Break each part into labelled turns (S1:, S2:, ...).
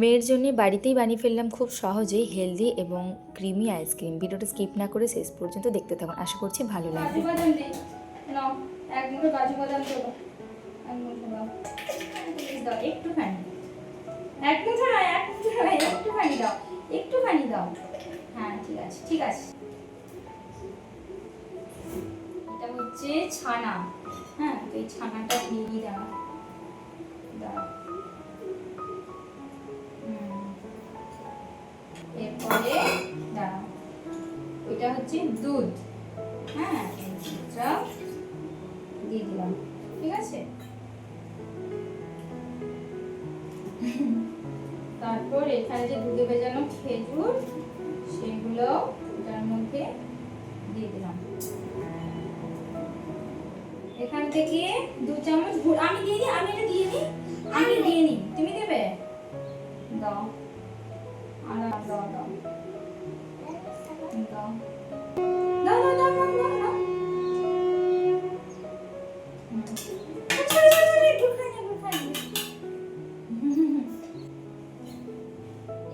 S1: মেয়ের জন্য বাড়িতেই বানিয়ে ফেললাম খুব সহজেই হেলদি এবং ক্রিমি আইসক্রিম। ভিডিওটা স্কিপ না করে শেষ পর্যন্ত দেখতে থাকুন, আশা করছি ভালো লাগবে।
S2: কাজু বাদাম দিই, নাও এক মুঠো কাজু বাদাম দেবো, এক মুঠো দাও, দাও একটুখানি, এক মুঠো নয়, এক মুঠো নয়, একটুখানি দাও, একটুখানি দাও। হ্যাঁ ঠিক আছে ঠিক আছে। এটা হচ্ছে ছানা, হ্যাঁ তো এই ছানাটা দিয়ে দাও, দাও। এরপরে দাও, ওইটা হচ্ছে দুধ, হ্যাঁ এই দুধটা দিয়ে দিলাম, ঠিক আছে। তারপর এখানে যে দুধে ভেজানো খেজুর সেগুলো এটার মধ্যে দিয়ে দিলাম। এখান থেকে 2 চামচ গুড় আমি দিয়ে দিই, আমি এটা দিয়ে দিই, আমি দিয়ে নিই, তুমি দেবে, দাও আর দাও দাও দাও দাও দাও দাও দাও দাও দাও।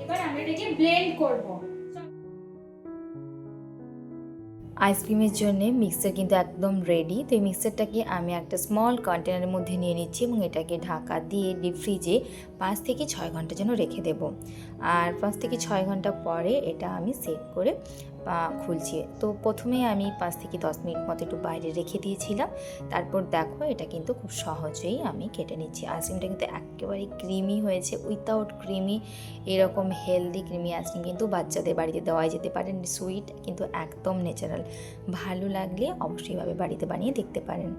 S2: এবার আমরা এটাকে ব্লেন্ড করব।
S1: আইসক্রিমের জন্য মিক্সার কিন্তু একদম রেডি। তো এই মিক্সারটাকে আমি একটা স্মল কন্টেনারের মধ্যে নিয়ে নিচ্ছি এবং এটাকে ঢাকা দিয়ে ডিপ ফ্রিজে 5 থেকে 6 ঘন্টার জন্য রেখে দেব। আর 5 থেকে 6 ঘন্টা পরে এটা আমি সেট করে খুলছি। তো প্রথমে আমি 5 থেকে 10 মিনিট মতো একটু বাইরে রেখে দিয়েছিলাম। তারপর দেখো এটা কিন্তু খুব সহজেই আমি কেটে নিচ্ছি। আইসক্রিমটা কিন্তু একেবারে ক্রিমি হয়েছে, উইথাউট ক্রিমি এরকম হেলদি ক্রিমি আইসক্রিম কিন্তু বাচ্চাদের বাড়িতে দেওয়া যেতে পারে। সুইট কিন্তু একদম ন্যাচারাল। ভালো লাগলে অবশ্যই ভাবে বাড়িতে বানিয়ে দেখতে পারেন।